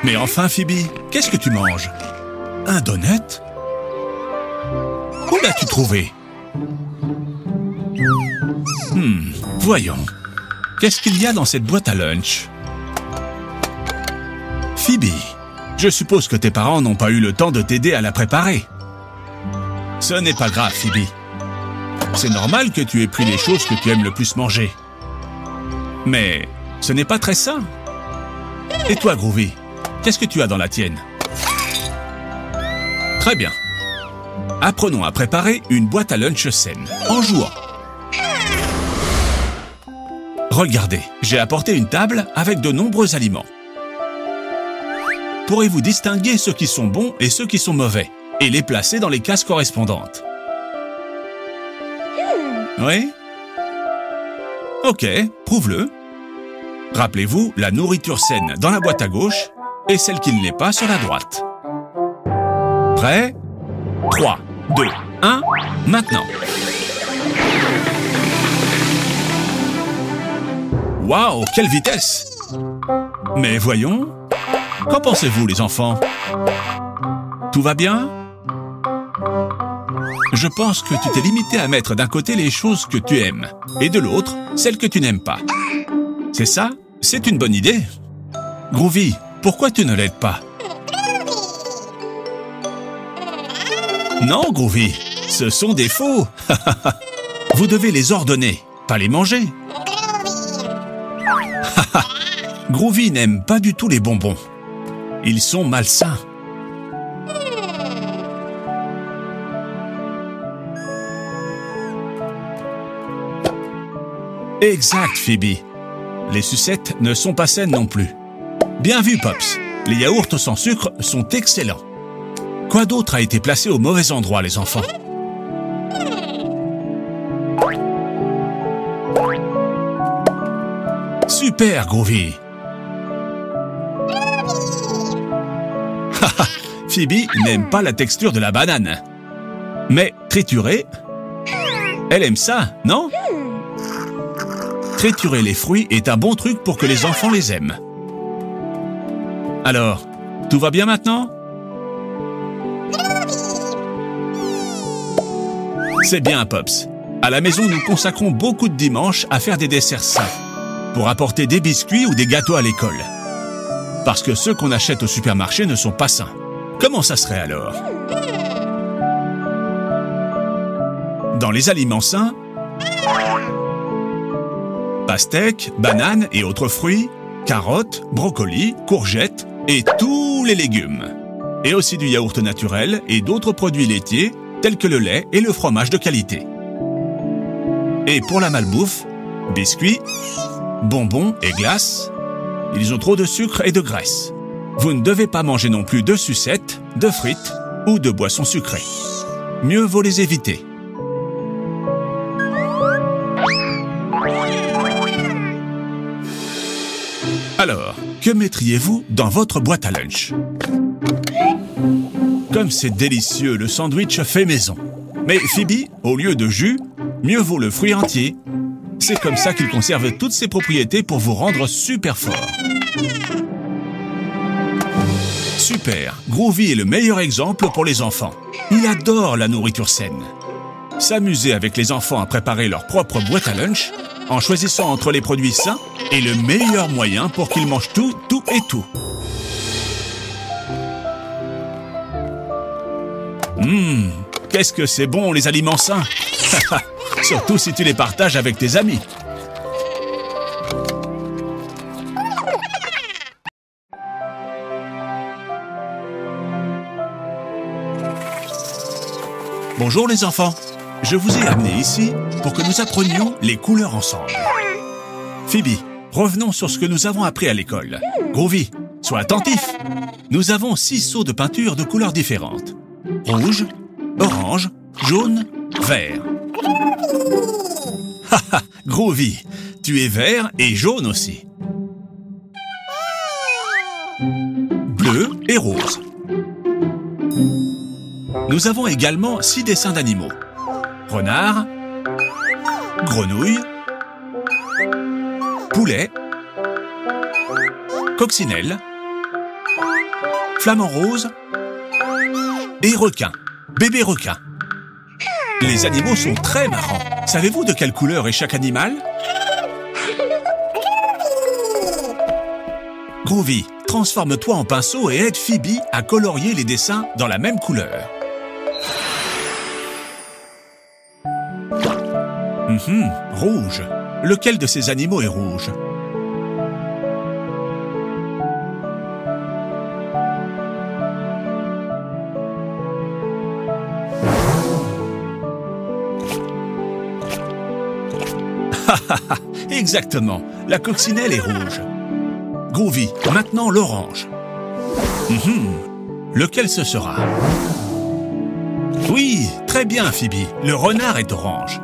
Mais enfin, Phoebe, qu'est-ce que tu manges? Un donut? Où l'as-tu trouvé? Voyons. Qu'est-ce qu'il y a dans cette boîte à lunch? Phoebe, je suppose que tes parents n'ont pas eu le temps de t'aider à la préparer. Ce n'est pas grave, Phoebe. C'est normal que tu aies pris les choses que tu aimes le plus manger. Mais ce n'est pas très sain. Et toi, Groovy, qu'est-ce que tu as dans la tienne? Très bien. Apprenons à préparer une boîte à lunch saine, en jouant. Regardez, j'ai apporté une table avec de nombreux aliments. Pourrez-vous distinguer ceux qui sont bons et ceux qui sont mauvais, et les placer dans les cases correspondantes? Oui? Ok, prouve-le. Rappelez-vous, la nourriture saine dans la boîte à gauche et celle qui ne l'est pas sur la droite. Prêt? 3, 2, 1, maintenant. Waouh, quelle vitesse! Mais voyons, qu'en pensez-vous, les enfants? Tout va bien? Je pense que tu t'es limité à mettre d'un côté les choses que tu aimes et de l'autre, celles que tu n'aimes pas. C'est ça? C'est une bonne idée. Groovy, pourquoi tu ne l'aides pas? Non, Groovy, ce sont des faux. Vous devez les ordonner, pas les manger. Groovy n'aime pas du tout les bonbons. Ils sont malsains. Exact, Phoebe. Les sucettes ne sont pas saines non plus. Bien vu, Pops. Les yaourts sans sucre sont excellents. Quoi d'autre a été placé au mauvais endroit, les enfants? Super, Groovy. Phoebe n'aime pas la texture de la banane. Mais triturer, elle aime ça, non? Triturer les fruits est un bon truc pour que les enfants les aiment. Alors, tout va bien maintenant? C'est bien, Pops. À la maison, nous consacrons beaucoup de dimanches à faire des desserts sains, pour apporter des biscuits ou des gâteaux à l'école. Parce que ceux qu'on achète au supermarché ne sont pas sains. Comment ça serait alors? Dans les aliments sains, pastèques, bananes et autres fruits, carottes, brocolis, courgettes et tous les légumes. Et aussi du yaourt naturel et d'autres produits laitiers tels que le lait et le fromage de qualité. Et pour la malbouffe, biscuits, bonbons et glaces, ils ont trop de sucre et de graisse. Vous ne devez pas manger non plus de sucettes, de frites ou de boissons sucrées. Mieux vaut les éviter. Alors, que mettriez-vous dans votre boîte à lunch? Comme c'est délicieux, le sandwich fait maison. Mais Phoebe, au lieu de jus, mieux vaut le fruit entier. C'est comme ça qu'il conserve toutes ses propriétés pour vous rendre super fort. Super, Groovy est le meilleur exemple pour les enfants. Il adore la nourriture saine. S'amuser avec les enfants à préparer leur propre boîte à lunch, en choisissant entre les produits sains, est le meilleur moyen pour qu'ils mangent tout, tout et tout. Qu'est-ce que c'est bon les aliments sains. Surtout si tu les partages avec tes amis. Bonjour les enfants, je vous ai amené ici pour que nous apprenions les couleurs ensemble. Phoebe, revenons sur ce que nous avons appris à l'école. Groovy, sois attentif. Nous avons 6 seaux de peinture de couleurs différentes. Rouge, orange, jaune, vert. Haha, Groovy, tu es vert et jaune aussi. Bleu et rose. Nous avons également 6 dessins d'animaux. Renard, grenouille, poulet, coccinelle, flamant rose et requin, bébé requin. Les animaux sont très marrants. Savez-vous de quelle couleur est chaque animal? Groovy, transforme-toi en pinceau et aide Phoebe à colorier les dessins dans la même couleur. Rouge. Lequel de ces animaux est rouge? Exactement, la coccinelle est rouge. Groovy, maintenant l'orange. Lequel ce sera? Oui, très bien Phoebe, le renard est orange.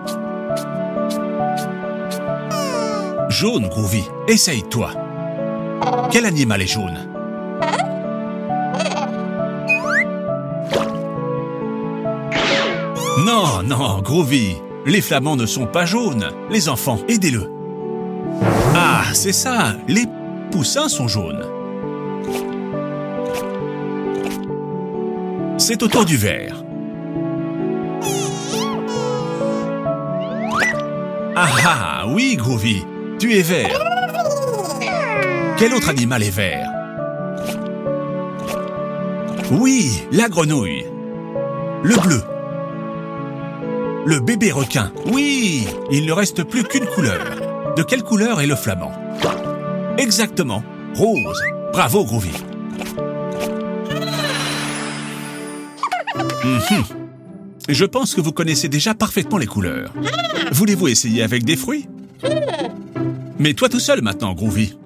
Jaune, Groovy, essaye-toi. Quel animal est jaune? Non, non, Groovy, les flamands ne sont pas jaunes. Les enfants, aidez-le. Ah, c'est ça, les poussins sont jaunes. C'est au tour du vert. Ah, oui, Groovy, tu es vert. Quel autre animal est vert? Oui, la grenouille. Le bleu. Le bébé requin. Oui, il ne reste plus qu'une couleur. De quelle couleur est le flamand? Exactement, rose. Bravo, Groovy. Je pense que vous connaissez déjà parfaitement les couleurs. Voulez-vous essayer avec des fruits? Mais toi tout seul maintenant, Groovy.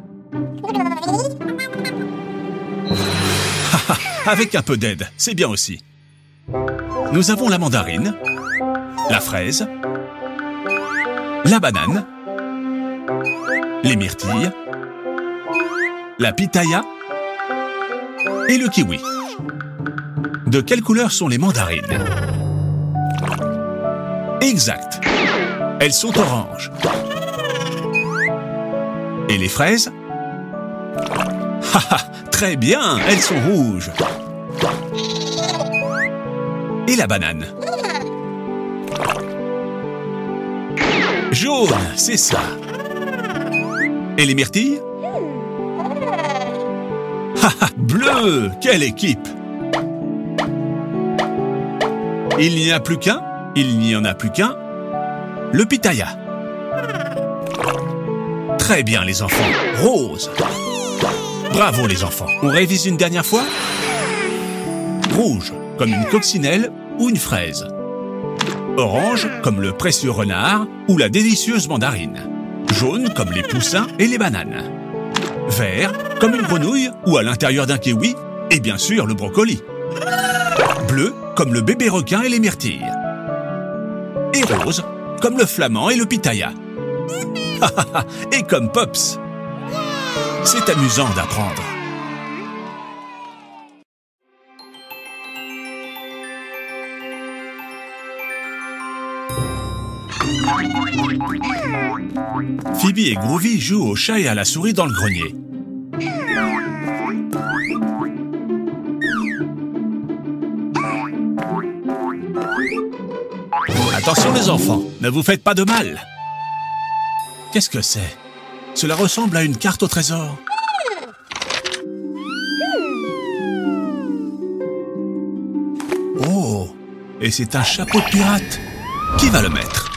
Avec un peu d'aide, c'est bien aussi. Nous avons la mandarine, la fraise, la banane, les myrtilles, la pitaya et le kiwi. De quelle couleur sont les mandarines? Exact. Elles sont oranges. Et les fraises? Très bien, elles sont rouges. Et la banane? Jaune, c'est ça. Et les myrtilles? Bleu, quelle équipe! Il n'y en a plus qu'un? Il n'y en a plus qu'un. Le pitaya. Très bien les enfants. Rose. Bravo les enfants. On révise une dernière fois? Rouge, comme une coccinelle ou une fraise. Orange, comme le précieux renard ou la délicieuse mandarine. Jaune, comme les poussins et les bananes. Vert, comme une grenouille ou à l'intérieur d'un kiwi. Et bien sûr, le brocoli. Bleu, comme le bébé requin et les myrtilles. Et rose, comme le flamand et le pitaya. Et comme Pops. C'est amusant d'apprendre. Phoebe et Groovy jouent au chat et à la souris dans le grenier. Attention les enfants, ne vous faites pas de mal. Qu'est-ce que c'est? Cela ressemble à une carte au trésor. Oh, et c'est un chapeau de pirate. Qui va le mettre?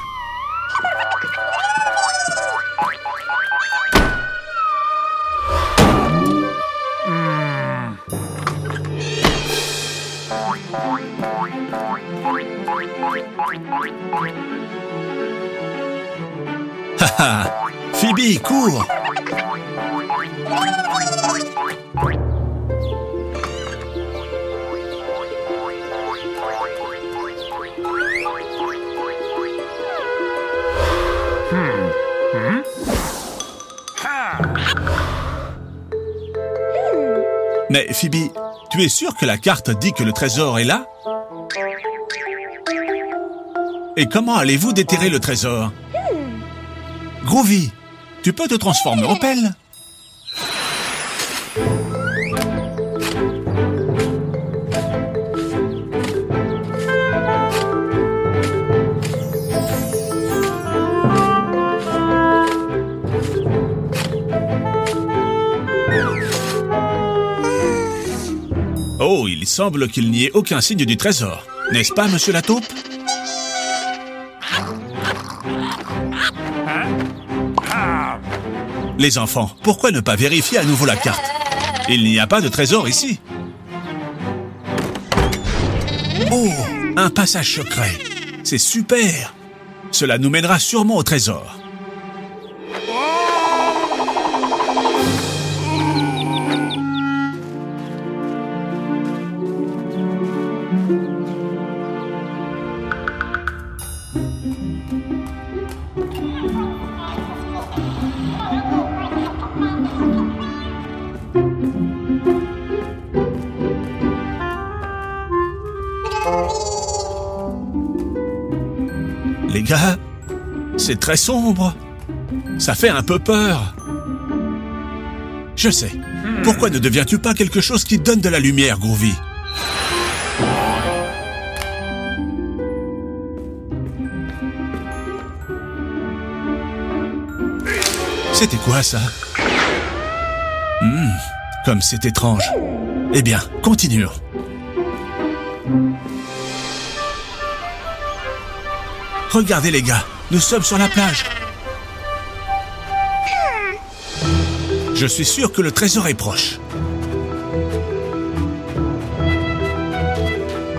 Haha, Phoebe, cours! Mais Phoebe, tu es sûre que la carte dit que le trésor est là? Et comment allez-vous déterrer le trésor? Groovy, tu peux te transformer en pelle? semble qu'il n'y ait aucun signe du trésor. N'est-ce pas, monsieur la taupe? Les enfants, pourquoi ne pas vérifier à nouveau la carte? Il n'y a pas de trésor ici. Oh, un passage secret. C'est super. Cela nous mènera sûrement au trésor. Les gars, c'est très sombre. Ça fait un peu peur. Je sais. Pourquoi ne deviens-tu pas quelque chose qui donne de la lumière, Groovy? C'était quoi, ça? Comme c'est étrange. Eh bien, continuons. Regardez les gars, nous sommes sur la plage. Je suis sûr que le trésor est proche.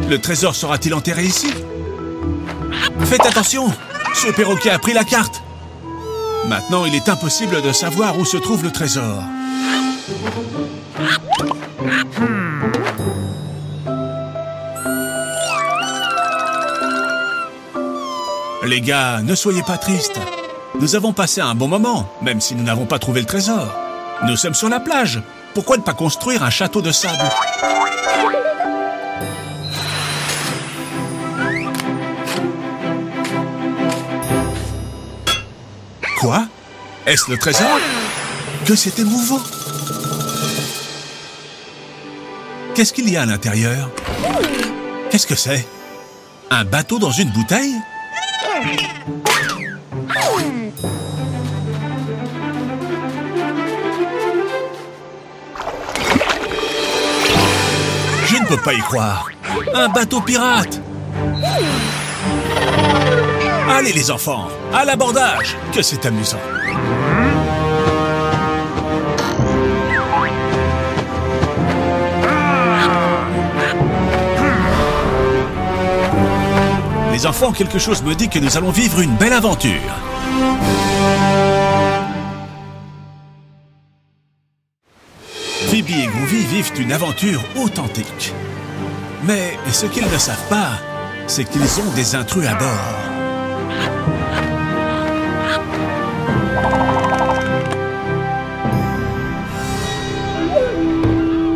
Le trésor sera-t-il enterré ici? Faites attention, ce perroquet a pris la carte. Maintenant, il est impossible de savoir où se trouve le trésor. Les gars, ne soyez pas tristes. Nous avons passé un bon moment, même si nous n'avons pas trouvé le trésor. Nous sommes sur la plage. Pourquoi ne pas construire un château de sable? Quoi? Est-ce le trésor? Que c'est émouvant! Qu'est-ce qu'il y a à l'intérieur? Qu'est-ce que c'est? Un bateau dans une bouteille? Je ne peux pas y croire. Un bateau pirate! Allez les enfants, à l'abordage! Que c'est amusant! Les enfants, quelque chose me dit que nous allons vivre une belle aventure. Phoebe et Groovy vivent une aventure authentique. Mais ce qu'ils ne savent pas, c'est qu'ils ont des intrus à bord.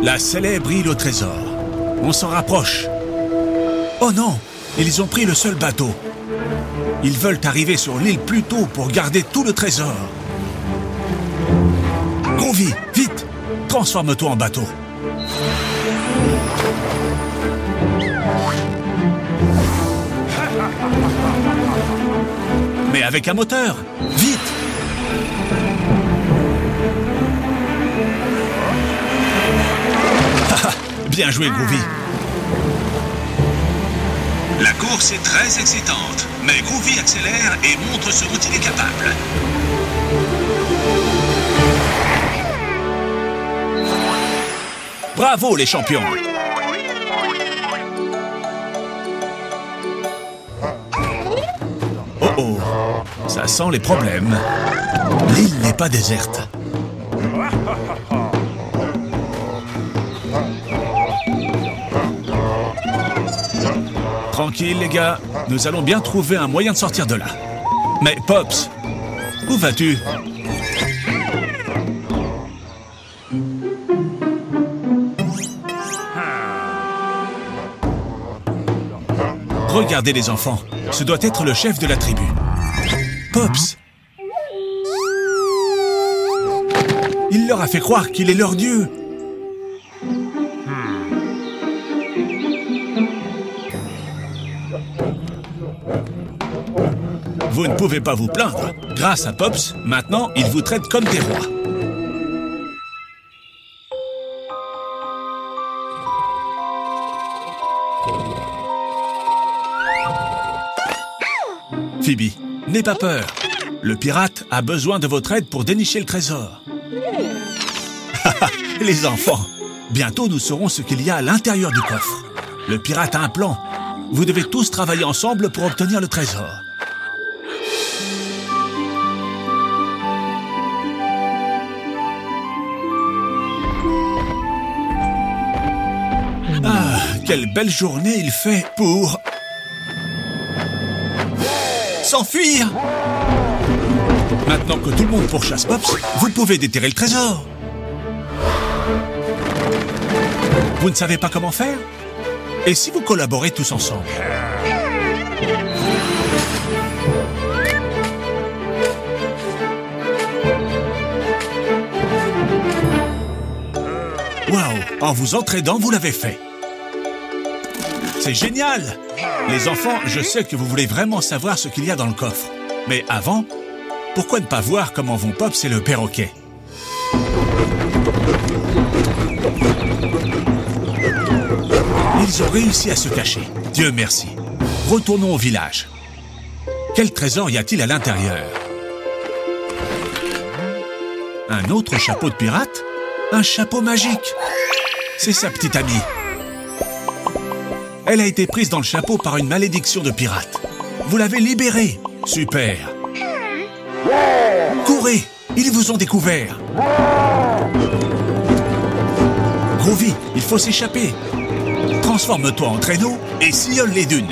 La célèbre île au trésor. On s'en rapproche. Oh non! Ils ont pris le seul bateau. Ils veulent arriver sur l'île plus tôt pour garder tout le trésor. Groovy, vite! Transforme-toi en bateau. Mais avec un moteur, vite! Bien joué, Groovy. La course est très excitante, mais Groovy accélère et montre ce dont il est capable. Bravo les champions! Oh oh, ça sent les problèmes. L'île n'est pas déserte. Tranquille les gars, nous allons bien trouver un moyen de sortir de là. Mais Pops, où vas-tu? Regardez les enfants, ce doit être le chef de la tribu. Pops! Il leur a fait croire qu'il est leur dieu. Vous ne pouvez pas vous plaindre. Grâce à Pops, maintenant, il vous traite comme des rois. Phoebe, n'aie pas peur. Le pirate a besoin de votre aide pour dénicher le trésor. Les enfants, bientôt nous saurons ce qu'il y a à l'intérieur du coffre. Le pirate a un plan. Vous devez tous travailler ensemble pour obtenir le trésor. Ah, quelle belle journée il fait pour... s'enfuir! Maintenant que tout le monde pourchasse Pops, vous pouvez déterrer le trésor. Vous ne savez pas comment faire? Et si vous collaborez tous ensemble? Waouh! En vous entraînant, vous l'avez fait. C'est génial! Les enfants, je sais que vous voulez vraiment savoir ce qu'il y a dans le coffre. Mais avant, pourquoi ne pas voir comment vont Pops et le perroquet? Ils ont réussi à se cacher. Dieu merci. Retournons au village. Quel trésor y a-t-il à l'intérieur? Un autre chapeau de pirate? Un chapeau magique. C'est sa petite amie. Elle a été prise dans le chapeau par une malédiction de pirate. Vous l'avez libérée. Super. Courez, ils vous ont découvert. Groovy, il faut s'échapper. Transforme-toi en traîneau et sillonne les dunes.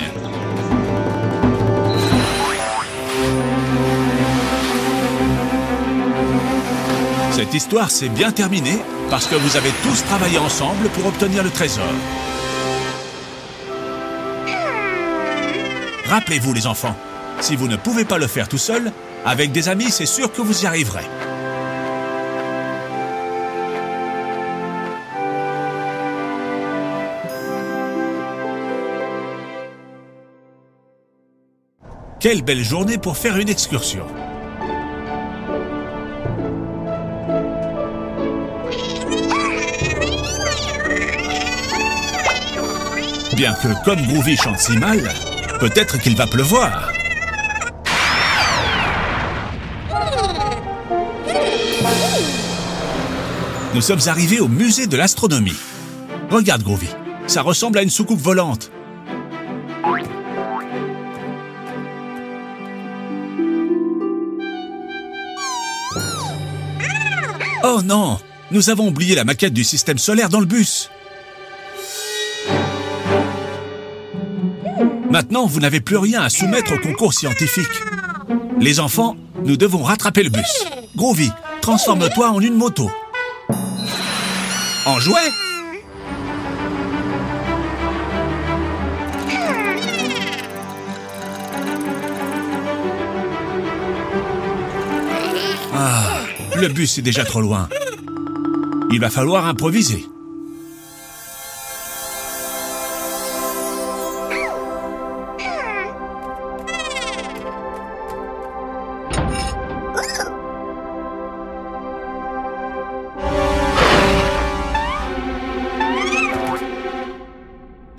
Cette histoire s'est bien terminée parce que vous avez tous travaillé ensemble pour obtenir le trésor. Rappelez-vous les enfants, si vous ne pouvez pas le faire tout seul, avec des amis, c'est sûr que vous y arriverez. Quelle belle journée pour faire une excursion. Bien que comme Groovy chante si mal, peut-être qu'il va pleuvoir. Nous sommes arrivés au musée de l'astronomie. Regarde Groovy, ça ressemble à une soucoupe volante. Oh non, nous avons oublié la maquette du système solaire dans le bus. Maintenant, vous n'avez plus rien à soumettre au concours scientifique. Les enfants, nous devons rattraper le bus. Groovy, transforme-toi en une moto. En jouet? Ah, le bus est déjà trop loin. Il va falloir improviser.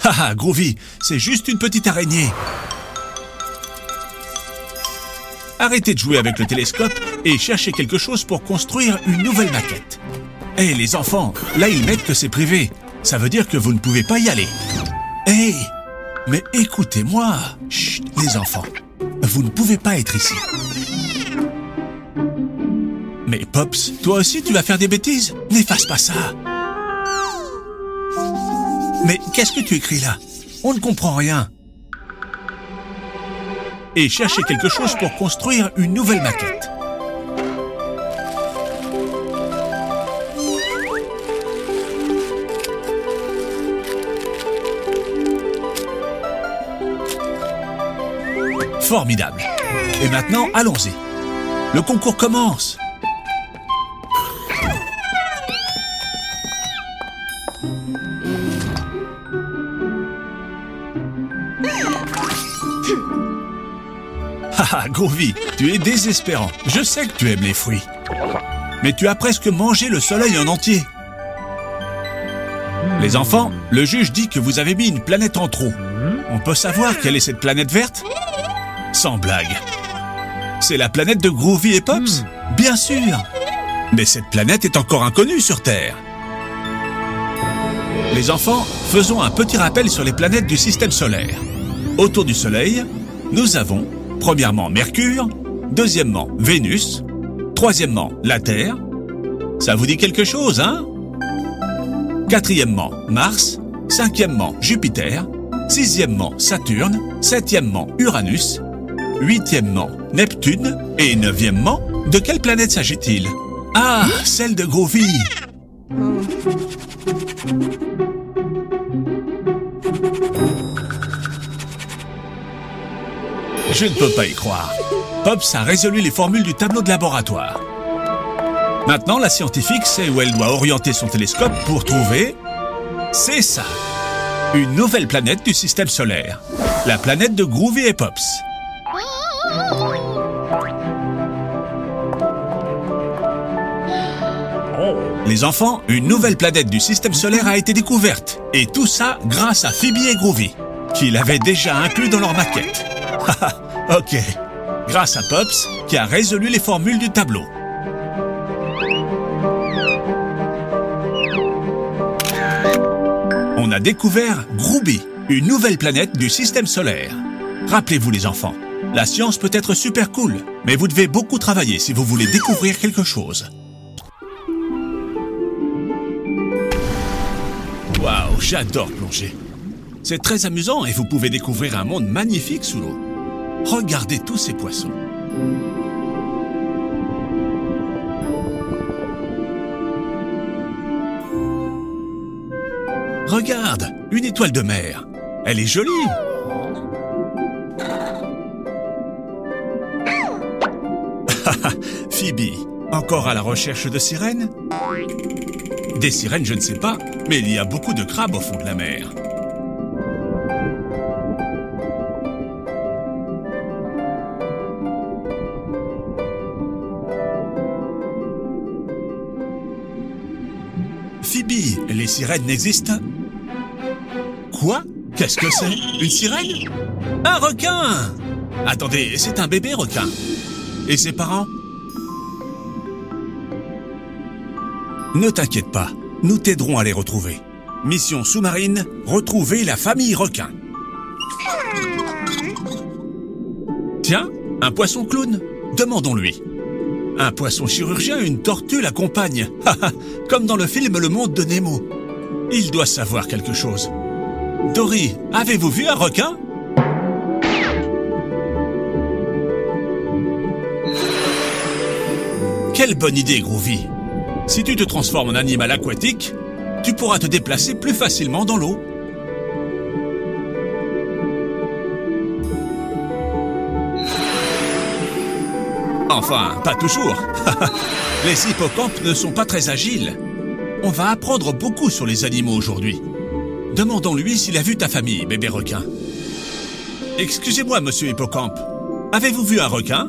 Haha, Groovy, c'est juste une petite araignée. Arrêtez de jouer avec le télescope et cherchez quelque chose pour construire une nouvelle maquette. Hé, les enfants, là ils mettent que c'est privé. Ça veut dire que vous ne pouvez pas y aller. Hé, mais écoutez-moi. Chut, les enfants, vous ne pouvez pas être ici. Mais Pops, toi aussi tu vas faire des bêtises? N'efface pas ça. Mais qu'est-ce que tu écris là? On ne comprend rien. Et cherchez quelque chose pour construire une nouvelle maquette. Formidable. Et maintenant, allons-y. Le concours commence. Haha, Groovy, tu es désespérant. Je sais que tu aimes les fruits. Mais tu as presque mangé le soleil en entier. Les enfants, le juge dit que vous avez mis une planète en trop. On peut savoir quelle est cette planète verte? Sans blague. C'est la planète de Groovy et Pops? Bien sûr. Mais cette planète est encore inconnue sur Terre. Les enfants, faisons un petit rappel sur les planètes du système solaire. Autour du Soleil, nous avons, premièrement, Mercure, deuxièmement, Vénus, troisièmement, la Terre. Ça vous dit quelque chose, hein? Quatrièmement, Mars, cinquièmement, Jupiter, sixièmement, Saturne, septièmement, Uranus, huitièmement, Neptune et neuvièmement, de quelle planète s'agit-il? Ah, celle de Groovy. Je ne peux pas y croire. Pops a résolu les formules du tableau de laboratoire. Maintenant, la scientifique sait où elle doit orienter son télescope pour trouver... C'est ça! Une nouvelle planète du système solaire. La planète de Groovy et Pops. Les enfants, une nouvelle planète du système solaire a été découverte. Et tout ça grâce à Phoebe et Groovy, qui l'avaient déjà inclus dans leur maquette. Ok. Grâce à Pops, qui a résolu les formules du tableau. On a découvert Groovy, une nouvelle planète du système solaire. Rappelez-vous les enfants, la science peut être super cool, mais vous devez beaucoup travailler si vous voulez découvrir quelque chose. Waouh, j'adore plonger. C'est très amusant et vous pouvez découvrir un monde magnifique sous l'eau. Regardez tous ces poissons. Regarde, une étoile de mer. Elle est jolie. Phoebe, encore à la recherche de sirènes? Des sirènes, je ne sais pas, mais il y a beaucoup de crabes au fond de la mer. Phoebe, les sirènes n'existent? Quoi? Qu'est-ce que c'est? Une sirène? Un requin! Attendez, c'est un bébé requin. Et ses parents? Ne t'inquiète pas, nous t'aiderons à les retrouver. Mission sous-marine, retrouver la famille requin. Tiens, un poisson clown, demandons-lui. Un poisson chirurgien et une tortue l'accompagnent. Comme dans le film Le Monde de Nemo. Il doit savoir quelque chose. Dory, avez-vous vu un requin? Quelle bonne idée, Groovy. Si tu te transformes en animal aquatique, tu pourras te déplacer plus facilement dans l'eau. Enfin, pas toujours. Les hippocampes ne sont pas très agiles. On va apprendre beaucoup sur les animaux aujourd'hui. Demandons-lui s'il a vu ta famille, bébé requin. Excusez-moi, monsieur Hippocampe. Avez-vous vu un requin?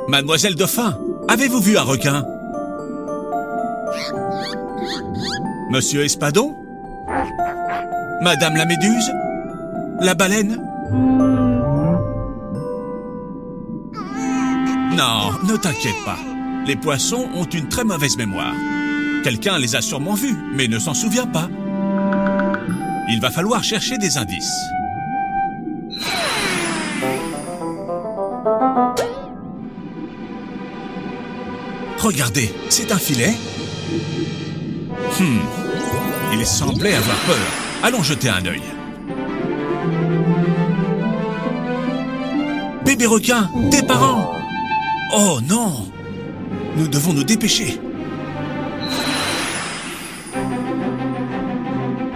Mademoiselle Dauphin, avez-vous vu un requin? Monsieur Espadon? Madame la Méduse? La baleine? Non, ne t'inquiète pas. Les poissons ont une très mauvaise mémoire. Quelqu'un les a sûrement vus, mais ne s'en souvient pas. Il va falloir chercher des indices. Regardez, c'est un filet. Il semblait avoir peur. Allons jeter un œil. Bébé requin, tes parents! Oh non! Nous devons nous dépêcher.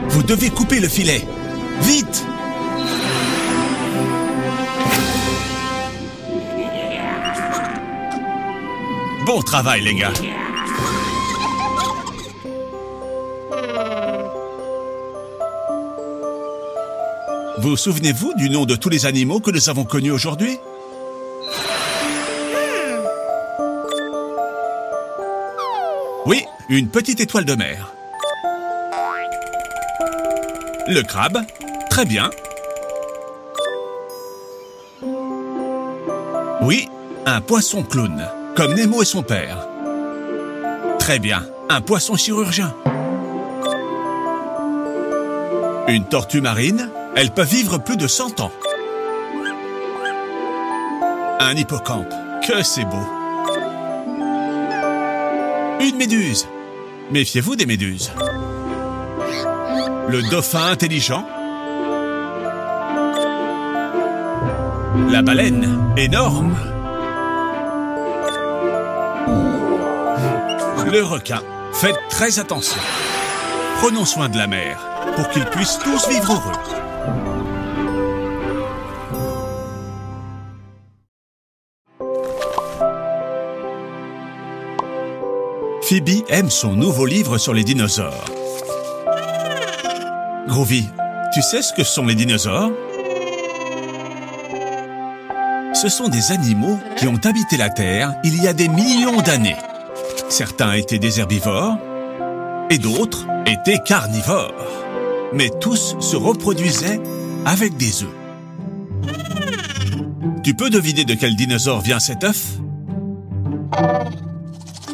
Vous devez couper le filet. Vite! Bon travail, les gars. Vous souvenez-vous du nom de tous les animaux que nous avons connus aujourd'hui? Oui, une petite étoile de mer. Le crabe. Très bien. Oui, un poisson clown, comme Nemo et son père. Très bien, un poisson chirurgien. Une tortue marine, elle peut vivre plus de 100 ans. Un hippocampe, que c'est beau. Une méduse. Méfiez-vous des méduses. Le dauphin intelligent. La baleine, énorme. Le requin. Faites très attention. Prenons soin de la mer pour qu'ils puissent tous vivre heureux. Phoebe aime son nouveau livre sur les dinosaures. Groovy, tu sais ce que sont les dinosaures? Ce sont des animaux qui ont habité la Terre il y a des millions d'années. Certains étaient des herbivores et d'autres étaient carnivores. Mais tous se reproduisaient avec des œufs. Tu peux deviner de quel dinosaure vient cet œuf?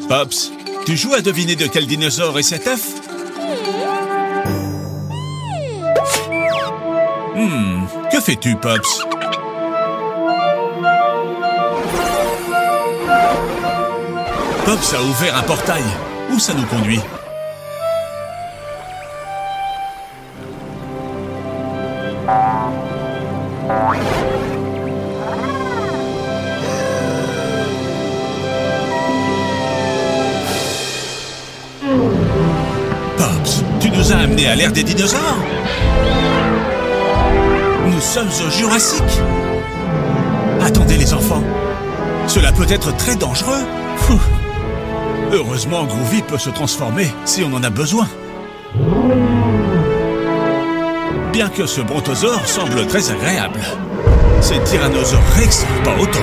Pops, tu joues à deviner de quel dinosaure est cet œuf? Que fais-tu, Pops? Pops a ouvert un portail. Où ça nous conduit? Pops, tu nous as amenés à l'ère des dinosaures? Nous sommes au Jurassique. Attendez les enfants. Cela peut être très dangereux. Heureusement, Groovy peut se transformer si on en a besoin. Bien que ce brontosaure semble très agréable. Ces tyrannosaures Rex, pas autant.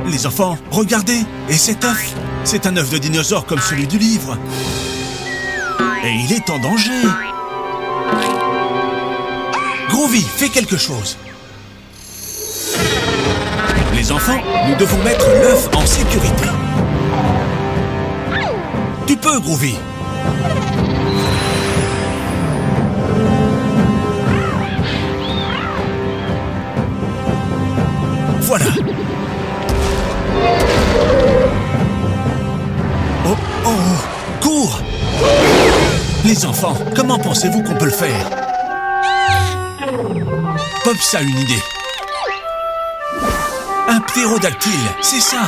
Les enfants, regardez. Et cet œuf? C'est un œuf de dinosaure comme celui du livre. Et il est en danger. Groovy, fais quelque chose. Les enfants, nous devons mettre l'œuf en sécurité. Tu peux, Groovy. Voilà. Oh, oh, cours! Les enfants, comment pensez-vous qu'on peut le faire? Pops a une idée. Un ptérodactyle, c'est ça.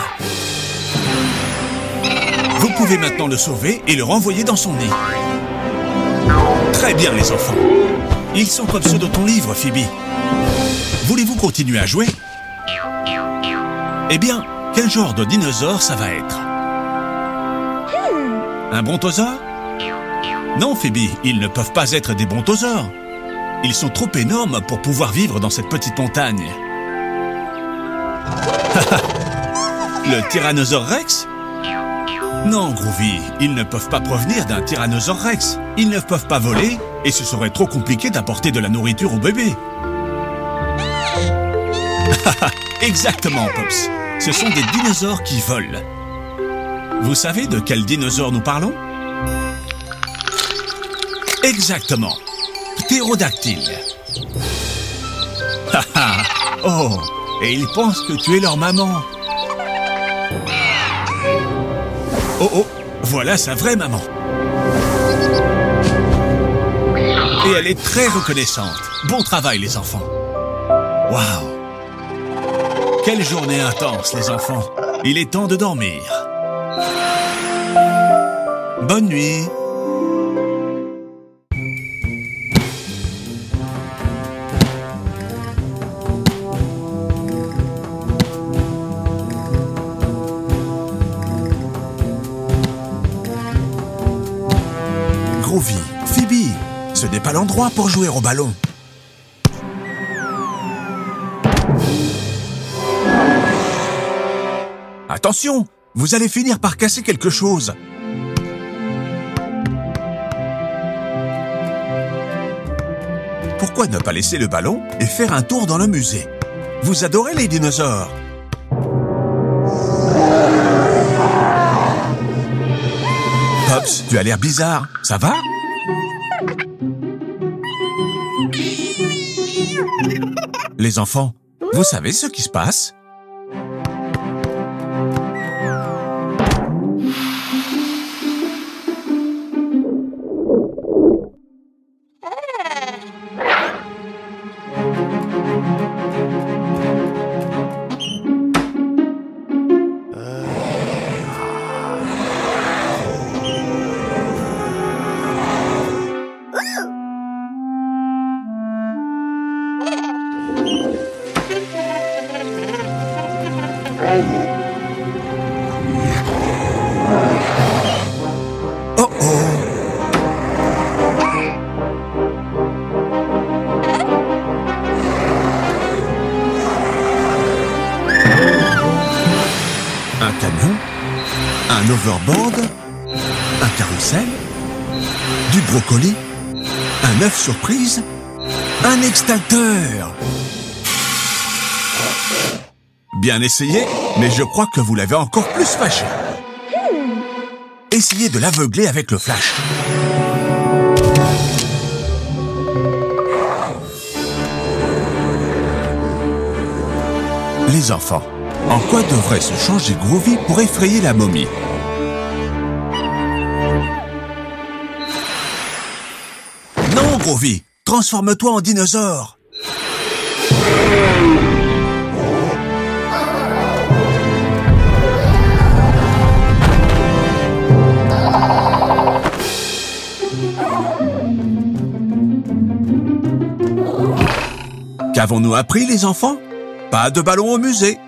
Vous pouvez maintenant le sauver et le renvoyer dans son nid. Très bien, les enfants. Ils sont comme ceux de ton livre, Phoebe. Voulez-vous continuer à jouer? Eh bien, quel genre de dinosaure ça va être? Un brontosaure? Non, Phoebe, ils ne peuvent pas être des brontosaures. Ils sont trop énormes pour pouvoir vivre dans cette petite montagne. Le tyrannosaure Rex? Non, Groovy, ils ne peuvent pas provenir d'un tyrannosaure Rex. Ils ne peuvent pas voler et ce serait trop compliqué d'apporter de la nourriture au bébé. Exactement, Pops. Ce sont des dinosaures qui volent. Vous savez de quel dinosaure nous parlons? Exactement. Ptérodactyle. Oh, et ils pensent que tu es leur maman. Oh, oh, voilà sa vraie maman. Et elle est très reconnaissante. Bon travail, les enfants. Waouh! Quelle journée intense, les enfants. Il est temps de dormir. Bonne nuit. Groovy, Phoebe, ce n'est pas l'endroit pour jouer au ballon. Attention, vous allez finir par casser quelque chose. pourquoi ne pas laisser le ballon et faire un tour dans le musée? Vous adorez les dinosaures. Pops, tu as l'air bizarre. Ça va? Les enfants, vous savez ce qui se passe? Oh oh! Un camion, un overboard, un carrousel, du brocoli, un œuf surprise, un extincteur. Bien essayé, mais je crois que vous l'avez encore plus fâché. Essayez de l'aveugler avec le flash. Les enfants, en quoi devrait se changer Groovy pour effrayer la momie? Non, Groovy, transforme-toi en dinosaure. Qu'avons-nous appris, les enfants? Pas de ballon au musée.